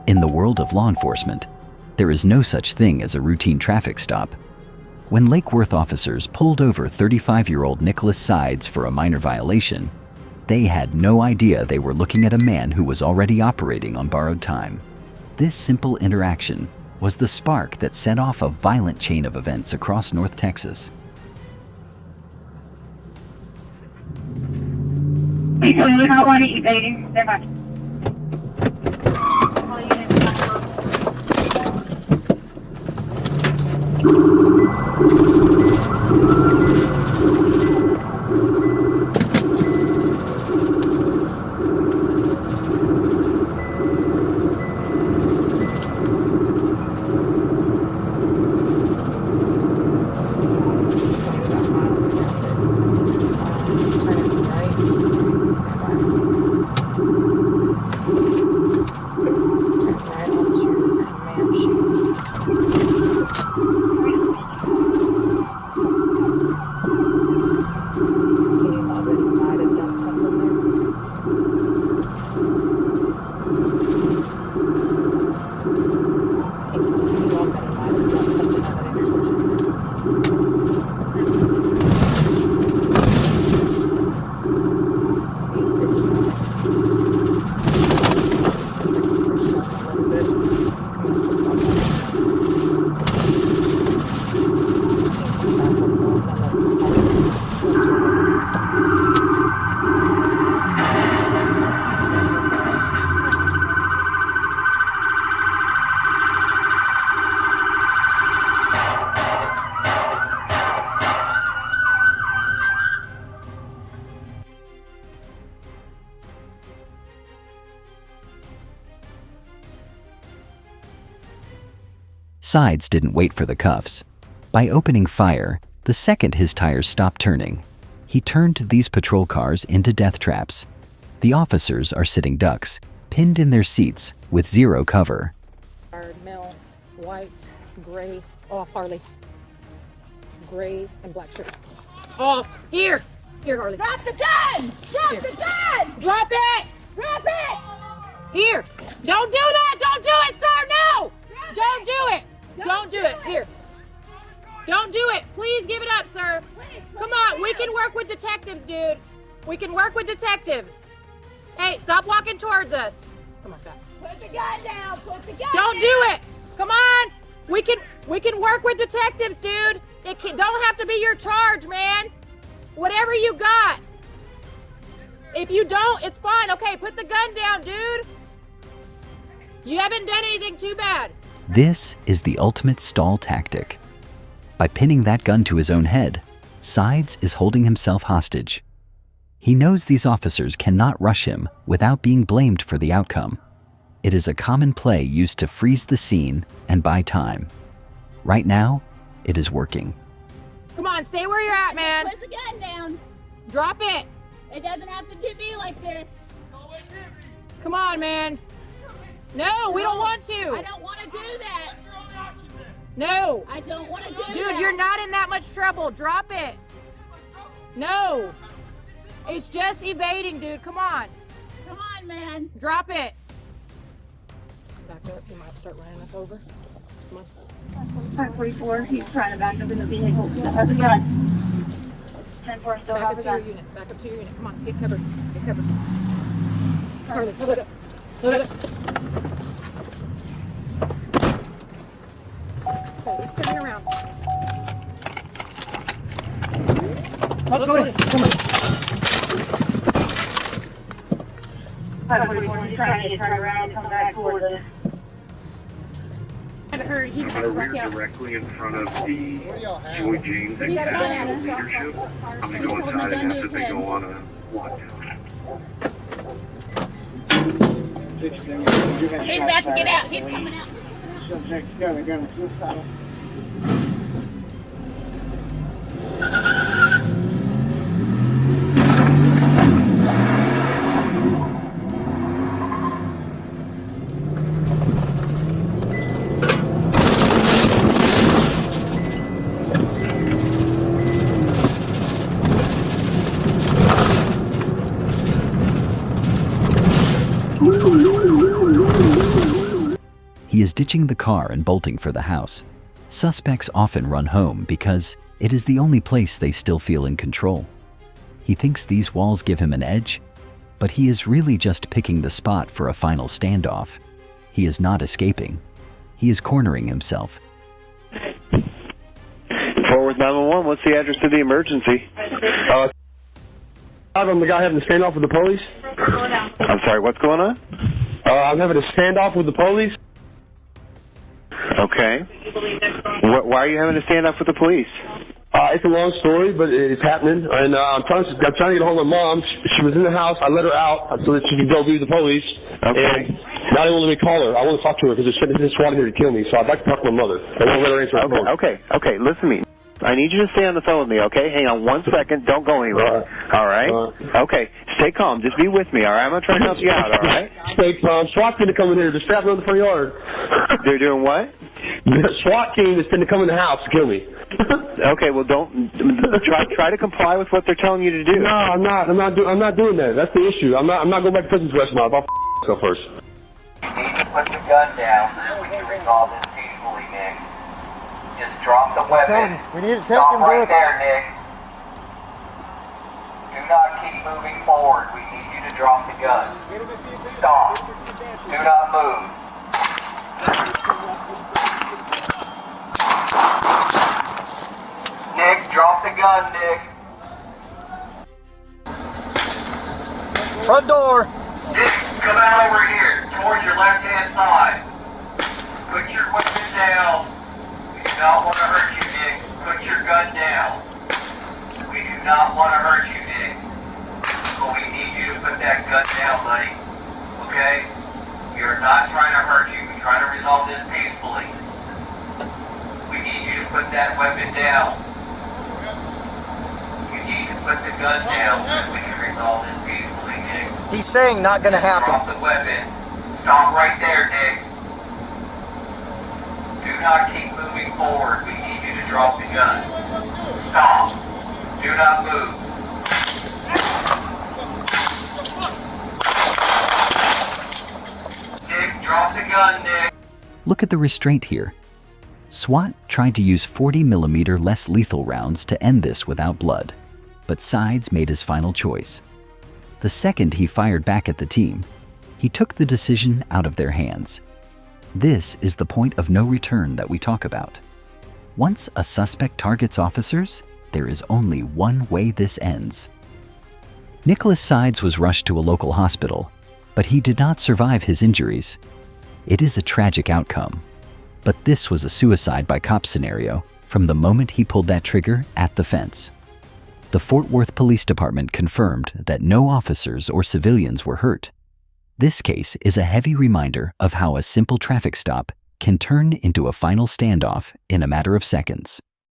In the world of law enforcement, there is no such thing as a routine traffic stop. When Lake Worth officers pulled over 35-year-old Nicholas Sides for a minor violation, they had no idea they were looking at a man who was already operating on borrowed time. This simple interaction was the spark that set off a violent chain of events across North Texas. Hey, so you don't want to eat evading? They're not. Sides didn't wait for the cuffs. By opening fire, the second his tires stopped turning, he turned these patrol cars into death traps. The officers are sitting ducks, pinned in their seats with zero cover. Male, white, gray, off, Harley. Gray and black shirt. Off, here, Harley. Drop the gun! Drop Here. the gun! Drop it! Drop it! Here! Don't do that! Don't do it, sir! No! Don't do it! Don't do it! Here! Don't do it! Please give it up, sir! Come on, we can work with detectives, dude! We can work with detectives! Hey, stop walking towards us! Come on, stop. Put the gun down! Put the gun Don't down! do it! Come on! We can work with detectives, dude! Don't have to be your charge, man! Whatever you got! If you don't, it's fine. Okay, put the gun down, dude! You haven't done anything too bad. This is the ultimate stall tactic. By pinning that gun to his own head, Sides is holding himself hostage. He knows these officers cannot rush him without being blamed for the outcome. It is a common play used to freeze the scene and buy time. Right now, it is working. Come on, stay where you're at, man. Put the gun down! Drop it. It doesn't have to be like this. Come on, man. No, we don't want I to. don't want to do that. No. I don't want to do that. Dude, you're not in that much trouble. Drop it. No. It's just evading, dude. Come on. Come on, man. Drop it. Back up. He might start running us over. Come on. 544, he's trying to back up in the vehicle. Has a gun. 10-4 still Back has up a to your gun. unit. Back up to your unit. Come on. Get covered. Get covered. Harley, load it up. Load it up. Okay, let's turn it around. Oh, go ahead. Come on. 544, he's trying to turn around and come back towards us. He's We're directly in front of the Joy James and National leadership. I'm going to go inside and have to go on a watch. He's about to get out. He's coming out. He is ditching the car and bolting for the house. Suspects often run home because it is the only place they still feel in control. He thinks these walls give him an edge, but he is really just picking the spot for a final standoff. He is not escaping. He is cornering himself. Fort Worth 911, what's the address to the emergency? I'm the guy having a standoff with the police. I'm sorry, what's going on? I'm having a standoff with the police. Okay. Why are you having a standoff with the police? It's a long story, but it's happening. And I'm trying to get a hold of my mom. She was in the house. I let her out so that she could go be with the police. Okay. And now they won't let me call her. I want to talk to her because they're sending this SWAT here to kill me. So I'd like to talk to my mother. They won't let her answer her phone. Okay, listen to me. I need you to stay on the phone with me, okay? Hang on 1 second. Don't go anywhere. All right? Okay. Stay calm. Just be with me, all right? I'm going to try to help you out, all right? Stay calm. SWAT team to come in here. They're strapped around the front yard. They're doing what? The SWAT team is going to come in the house to kill me. Okay, well, don't try to comply with what they're telling you to do. No, I'm not doing that. That's the issue. I'm not going back to prison for the rest of my life. I'll myself first. You need to put the gun down so we can resolve this peacefully, Nick. Just drop the weapon. We need to take Stop him right with. there, Nick. Do not keep moving forward. We need you to drop the gun. Stop. Do not move. Nick, drop the gun, Nick. Front door. Nick, come out over here, towards your left-hand side. Put your weapon down. We do not want to hurt you, Nick. Put your gun down. We do not want to hurt you, Nick. But we need you to put that gun down, buddy. Okay? We are not trying to hurt you. We're trying to resolve this peacefully. We need you to put that weapon down. You need to put the gun down so we can resolve this peacefully, Nick. He's saying not gonna happen. Drop the weapon. Stop right there, Nick. Do not keep moving forward. We need you to drop the gun. Stop. Do not move. Nick, drop the gun, Nick. Look at the restraint here. SWAT tried to use 40mm less lethal rounds to end this without blood, but Sides made his final choice. The second he fired back at the team, he took the decision out of their hands. This is the point of no return that we talk about. Once a suspect targets officers, there is only one way this ends. Nicholas Sides was rushed to a local hospital, but he did not survive his injuries. It is a tragic outcome, but this was a suicide by cop scenario from the moment he pulled that trigger at the fence. The Fort Worth Police Department confirmed that no officers or civilians were hurt. This case is a heavy reminder of how a simple traffic stop can turn into a final standoff in a matter of seconds.